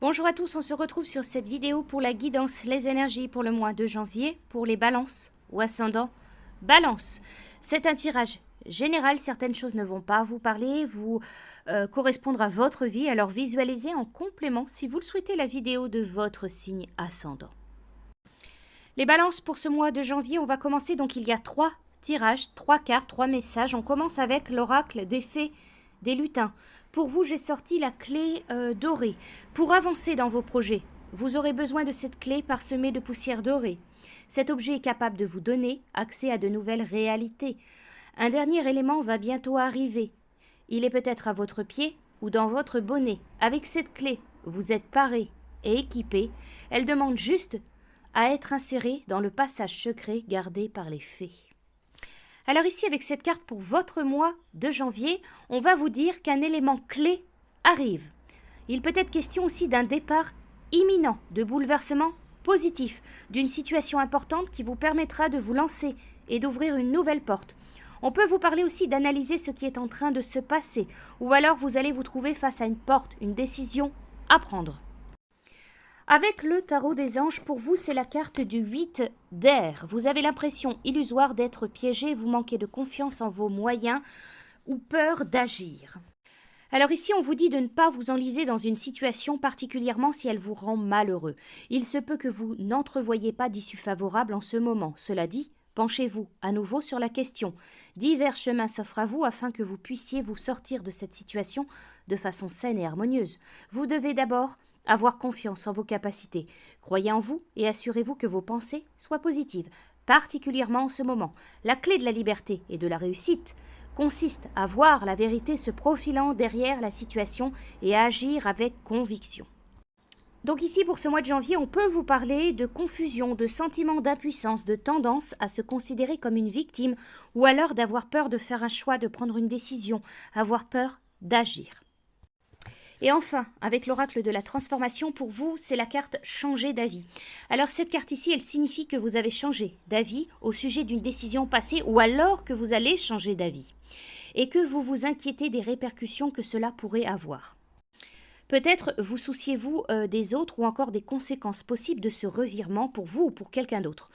Bonjour à tous, on se retrouve sur cette vidéo pour la guidance, les énergies pour le mois de janvier, pour les balances ou ascendants balance. C'est un tirage général, certaines choses ne vont pas vous parler, vous correspondre à votre vie, alors visualisez en complément, si vous le souhaitez, la vidéo de votre signe ascendant. Les balances pour ce mois de janvier, on va commencer, donc il y a 3 tirages, 3 cartes, 3 messages. On commence avec l'oracle des fées des lutins. Pour vous, j'ai sorti la clé dorée. Pour avancer dans vos projets, vous aurez besoin de cette clé parsemée de poussière dorée. Cet objet est capable de vous donner accès à de nouvelles réalités. Un dernier élément va bientôt arriver. Il est peut-être à votre pied ou dans votre bonnet. Avec cette clé, vous êtes paré et équipé. Elle demande juste à être insérée dans le passage secret gardé par les fées. Alors ici, avec cette carte pour votre mois de janvier, on va vous dire qu'un élément clé arrive. Il peut être question aussi d'un départ imminent, de bouleversement positif, d'une situation importante qui vous permettra de vous lancer et d'ouvrir une nouvelle porte. On peut vous parler aussi d'analyser ce qui est en train de se passer, ou alors vous allez vous trouver face à une porte, une décision à prendre. Avec le tarot des anges, pour vous, c'est la carte du 8 d'air. Vous avez l'impression illusoire d'être piégé, vous manquez de confiance en vos moyens ou peur d'agir. Alors ici, on vous dit de ne pas vous enliser dans une situation, particulièrement si elle vous rend malheureux. Il se peut que vous n'entrevoyiez pas d'issue favorable en ce moment. Cela dit, penchez-vous à nouveau sur la question. Divers chemins s'offrent à vous afin que vous puissiez vous sortir de cette situation de façon saine et harmonieuse. Vous devez d'abord avoir confiance en vos capacités. Croyez en vous et assurez-vous que vos pensées soient positives, particulièrement en ce moment. La clé de la liberté et de la réussite consiste à voir la vérité se profilant derrière la situation et à agir avec conviction. Donc ici, pour ce mois de janvier, on peut vous parler de confusion, de sentiment d'impuissance, de tendance à se considérer comme une victime ou alors d'avoir peur de faire un choix, de prendre une décision, avoir peur d'agir. Et enfin, avec l'oracle de la transformation, pour vous, c'est la carte changer d'avis. Alors cette carte ici, elle signifie que vous avez changé d'avis au sujet d'une décision passée ou alors que vous allez changer d'avis et que vous vous inquiétez des répercussions que cela pourrait avoir. Peut-être vous souciez-vous des autres ou encore des conséquences possibles de ce revirement pour vous ou pour quelqu'un d'autre.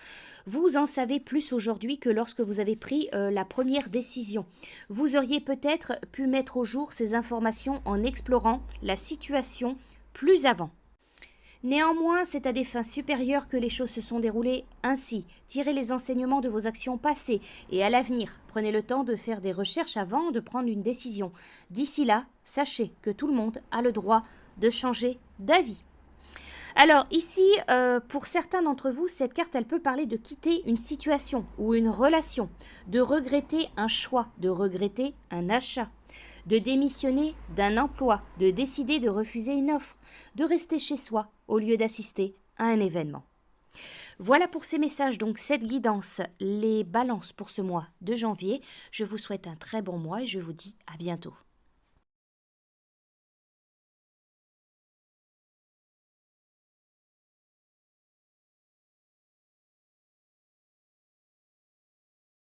Vous en savez plus aujourd'hui que lorsque vous avez pris la première décision. Vous auriez peut-être pu mettre au jour ces informations en explorant la situation plus avant. Néanmoins, c'est à des fins supérieures que les choses se sont déroulées ainsi. Tirez les enseignements de vos actions passées et à l'avenir, prenez le temps de faire des recherches avant de prendre une décision. D'ici là, sachez que tout le monde a le droit de changer d'avis. Alors ici, pour certains d'entre vous, cette carte, elle peut parler de quitter une situation ou une relation, de regretter un choix, de regretter un achat, de démissionner d'un emploi, de décider de refuser une offre, de rester chez soi au lieu d'assister à un événement. Voilà pour ces messages, donc cette guidance, les balances pour ce mois de janvier. Je vous souhaite un très bon mois et je vous dis à bientôt.